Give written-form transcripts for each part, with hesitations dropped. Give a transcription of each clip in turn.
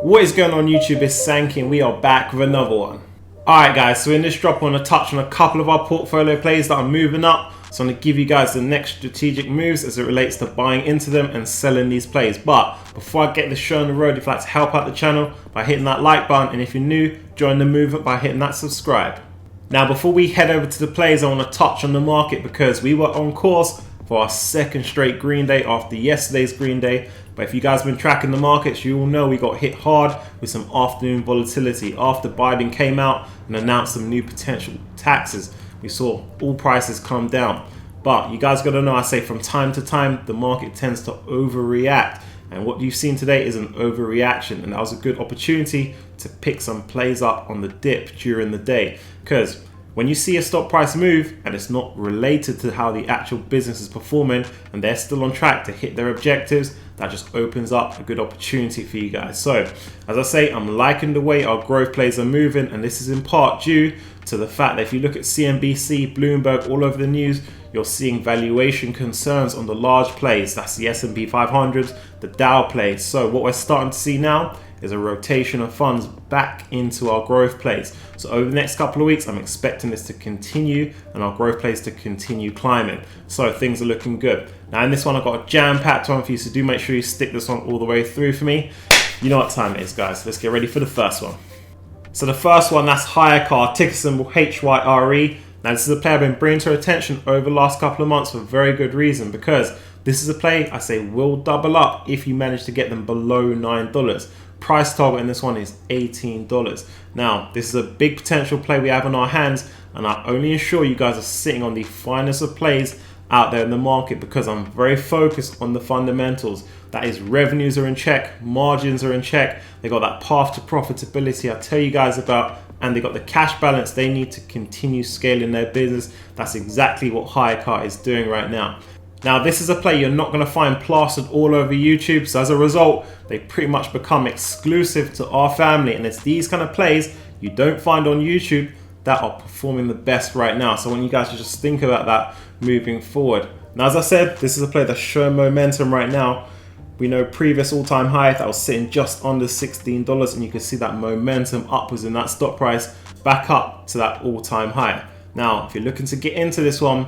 What is going on YouTube? It's Sankey and we are back with another one. Alright guys, so in this drop I want to touch on a couple of our portfolio plays that are moving up. So I'm going to give you guys the next strategic moves as it relates to buying into them and selling these plays. But before I get this show on the road, if you'd like to help out the channel by hitting that like button, and if you're new, join the movement by hitting that subscribe. Now before we head over to the plays, I want to touch on the market because we were on course for our second straight green day after yesterday's green day. But if you guys have been tracking the markets, you all know we got hit hard with some afternoon volatility after Biden came out and announced some new potential taxes. We saw all prices come down. But you guys got to know, I say from time to time, the market tends to overreact. And what you've seen today is an overreaction. And that was a good opportunity to pick some plays up on the dip during the day. Because when you see a stock price move and it's not related to how the actual business is performing and they're still on track to hit their objectives, that just opens up a good opportunity for you guys. So as I say, I'm liking the way our growth plays are moving, and this is in part due to the fact that if you look at CNBC, Bloomberg, all over the news, you're seeing valuation concerns on the large plays. That's the S&P 500, the Dow plays. So what we're starting to see now is a rotation of funds back into our growth plays. So over the next couple of weeks, I'm expecting this to continue and our growth plays to continue climbing. So things are looking good. Now in this one, I've got a jam-packed one for you, so do make sure you stick this one all the way through for me. You know what time it is, guys. Let's get ready for the first one. So the first one, that's HYRE, ticker symbol HYRE. Now this is a play I've been bringing to our attention over the last couple of months for very good reason, because this is a play I say will double up if you manage to get them below $9. Price target in this one is $18. Now, this is a big potential play we have on our hands, and I only ensure you guys are sitting on the finest of plays out there in the market because I'm very focused on the fundamentals. That is, revenues are in check, margins are in check, they got that path to profitability I tell you guys about, and they got the cash balance they need to continue scaling their business. That's exactly what HYRE is doing right now. Now this is a play you're not going to find plastered all over YouTube, so as a result they pretty much become exclusive to our family, and it's these kind of plays you don't find on YouTube that are performing the best right now. So I want you guys to just think about that moving forward. Now as I said, this is a play that's showing momentum right now. We know previous all-time high that was sitting just under $16, and you can see that momentum upwards in that stock price back up to that all-time high. Now if you're looking to get into this one,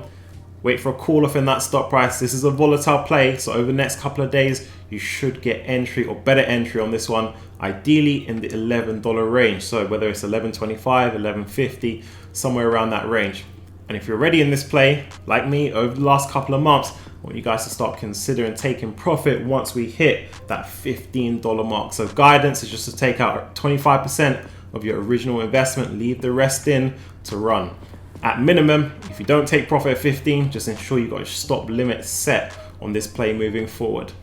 wait for a call off in that stock price. This is a volatile play, so over the next couple of days you should get entry or better entry on this one, ideally in the $11 range. So whether it's $11.25, $11.50, somewhere around that range. And if you're already in this play, like me, over the last couple of months, I want you guys to start considering taking profit once we hit that $15 mark. So guidance is just to take out 25% of your original investment, leave the rest in to run. At minimum, if you don't take profit at 15, just ensure you've got a stop limit set on this play moving forward.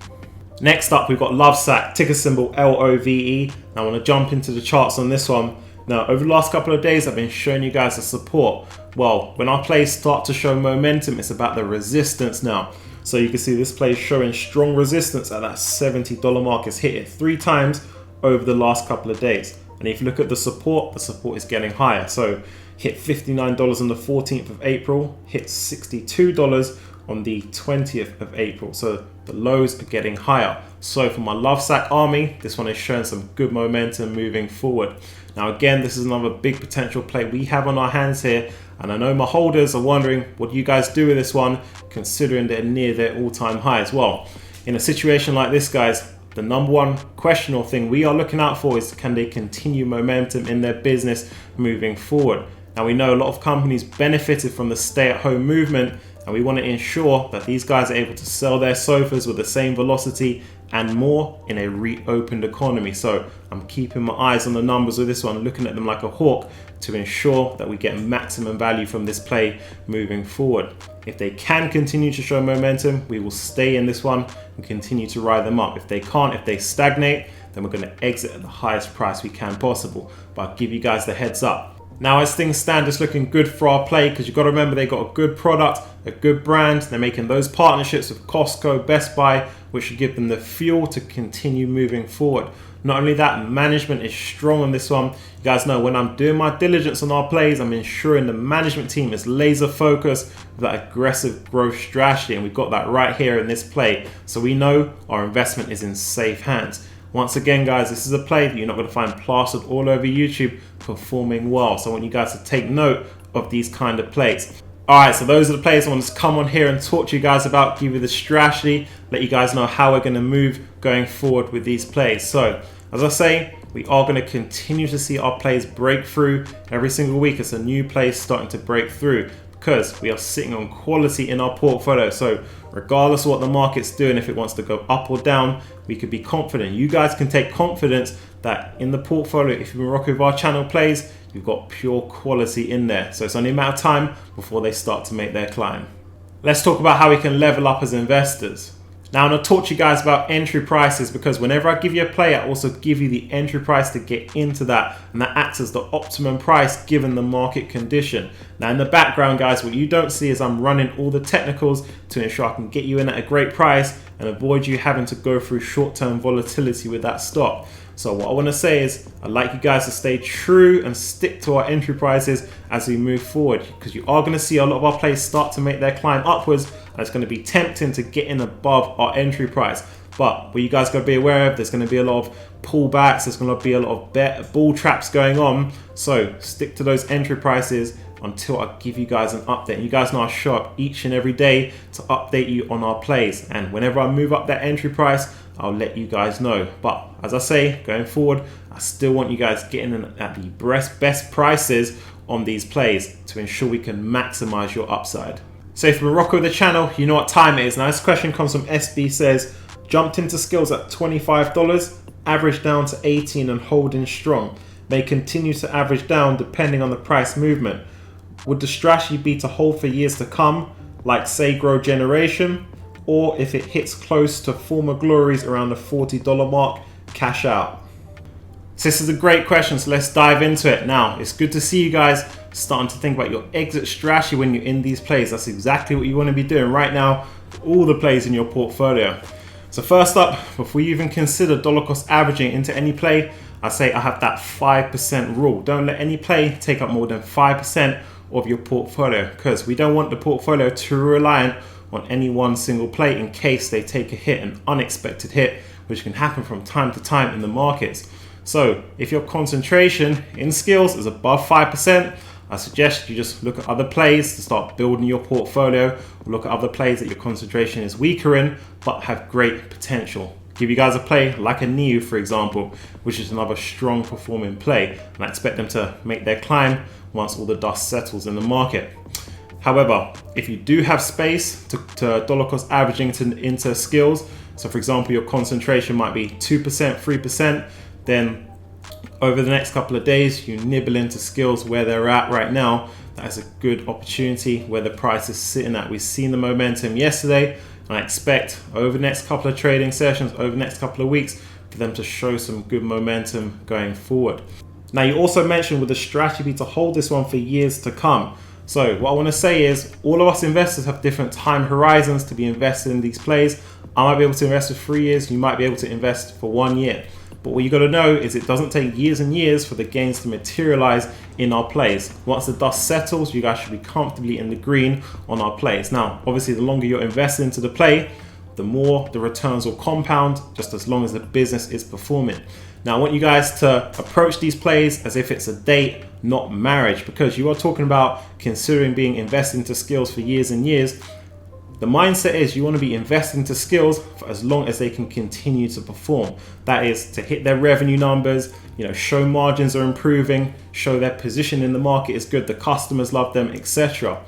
Next up, we've got Lovesack, ticker symbol LOVE. Now I want to jump into the charts on this one. Now, over the last couple of days, I've been showing you guys the support. Well, when our plays start to show momentum, it's about the resistance now. So you can see this play is showing strong resistance at that $70 mark. It's hit it 3 times over the last couple of days. And if you look at the support is getting higher. So hit $59 on the 14th of April, hit $62 on the 20th of April. So the lows are getting higher. So for my Lovesack army, this one is showing some good momentum moving forward. Now again, this is another big potential play we have on our hands here. And I know my holders are wondering, what do you guys do with this one, considering they're near their all-time high as well? In a situation like this, guys, the number one question or thing we are looking out for is, can they continue momentum in their business moving forward? Now we know a lot of companies benefited from the stay-at-home movement, and we want to ensure that these guys are able to sell their sofas with the same velocity and more in a reopened economy. So I'm keeping my eyes on the numbers with this one, looking at them like a hawk to ensure that we get maximum value from this play moving forward. If they can continue to show momentum, we will stay in this one and continue to ride them up. If they can't, if they stagnate, then we're going to exit at the highest price we can possible. But I'll give you guys the heads up. Now as things stand, it's looking good for our play because you've got to remember they got a good product, a good brand. They're making those partnerships with Costco, Best Buy, which should give them the fuel to continue moving forward. Not only that, management is strong on this one. You guys know when I'm doing my diligence on our plays, I'm ensuring the management team is laser focused with that aggressive growth strategy, and we've got that right here in this play. So we know our investment is in safe hands. Once again, guys, this is a play that you're not going to find plastered all over YouTube performing well. So I want you guys to take note of these kind of plays. Alright, so those are the plays I want to come on here and talk to you guys about, give you the strategy, let you guys know how we're going to move going forward with these plays. So, as I say, we are going to continue to see our plays break through every single week. It's a new play starting to break through because we are sitting on quality in our portfolio. So regardless of what the market's doing, if it wants to go up or down, we could be confident. You guys can take confidence that in the portfolio, if you've been rocking with our channel plays, you've got pure quality in there. So it's only a matter of time before they start to make their climb. Let's talk about how we can level up as investors. Now I'm going to talk to you guys about entry prices, because whenever I give you a play, I also give you the entry price to get into that, and that acts as the optimum price given the market condition. Now in the background, guys, what you don't see is I'm running all the technicals to ensure I can get you in at a great price and avoid you having to go through short-term volatility with that stock. So what I want to say is I'd like you guys to stay true and stick to our entry prices as we move forward, because you are going to see a lot of our plays start to make their climb upwards, and it's going to be tempting to get in above our entry price. But what you guys got to be aware of, there's going to be a lot of pullbacks, there's going to be a lot of bull traps going on. So stick to those entry prices until I give you guys an update. You guys know I show up each and every day to update you on our plays, and whenever I move up that entry price, I'll let you guys know. But as I say, going forward, I still want you guys getting in at the best prices on these plays to ensure we can maximize your upside. So if you're rocking with the channel, you know what time it is. Now this question comes from SB, says, jumped into skills at $25, averaged down to 18 and holding strong. May continue to average down depending on the price movement. Would the strategy be to hold for years to come, like say grow generation? Or if it hits close to former glories around the $40 mark, cash out? So this is a great question, so let's dive into it. Now, it's good to see you guys starting to think about your exit strategy when you're in these plays. That's exactly what you want to be doing right now, all the plays in your portfolio. So first up, before you even consider dollar cost averaging into any play, I say I have that 5% rule. Don't let any play take up more than 5% of your portfolio, because we don't want the portfolio to be reliant on any one single play in case they take a hit, an unexpected hit, which can happen from time to time in the markets. So if your concentration in skills is above 5%, I suggest you just look at other plays to start building your portfolio, or look at other plays that your concentration is weaker in but have great potential. Give you guys a play like a NEO, for example, which is another strong performing play, and I expect them to make their climb once all the dust settles in the market. However, if you do have space to dollar cost averaging into skills, so for example, your concentration might be 2%, 3%, then over the next couple of days, you nibble into skills where they're at right now. That is a good opportunity where the price is sitting at. We've seen the momentum yesterday, and I expect over the next couple of trading sessions, over the next couple of weeks, for them to show some good momentum going forward. Now, you also mentioned with the strategy to hold this one for years to come. So what I want to say is all of us investors have different time horizons to be invested in these plays. I might be able to invest for 3 years, you might be able to invest for 1 year. But what you got to know is it doesn't take years and years for the gains to materialize in our plays. Once the dust settles, you guys should be comfortably in the green on our plays. Now, obviously, the longer you're invested into the play, the more the returns will compound, just as long as the business is performing. Now, I want you guys to approach these plays as if it's a date, not marriage, because you are talking about considering being invested into skills for years and years. The mindset is you want to be investing into skills for as long as they can continue to perform. That is to hit their revenue numbers, show margins are improving, show their position in the market is good, the customers love them, etc.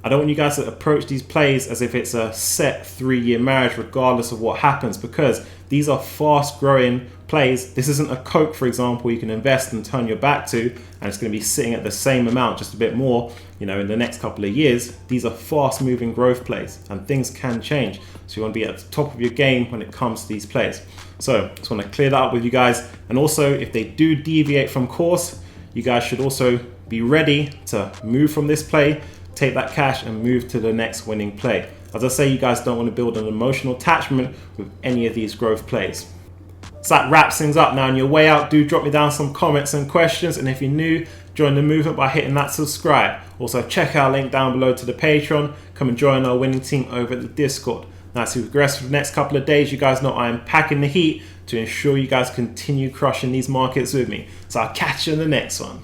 I don't want you guys to approach these plays as if it's a set 3-year marriage regardless of what happens, because these are fast growing plays. This isn't a Coke, for example, you can invest and turn your back to, and it's going to be sitting at the same amount, just a bit more, in the next couple of years. These are fast moving growth plays, and things can change. So you want to be at the top of your game when it comes to these plays. So just want to clear that up with you guys. And also, if they do deviate from course, you guys should also be ready to move from this play, take that cash and move to the next winning play. As I say, you guys don't want to build an emotional attachment with any of these growth plays. So that wraps things up. Now, on your way out, do drop me down some comments and questions. And if you're new, join the movement by hitting that subscribe. Also, check our link down below to the Patreon. Come and join our winning team over at the Discord. Now, as we progress for the next couple of days, you guys know I am packing the heat to ensure you guys continue crushing these markets with me. So I'll catch you in the next one.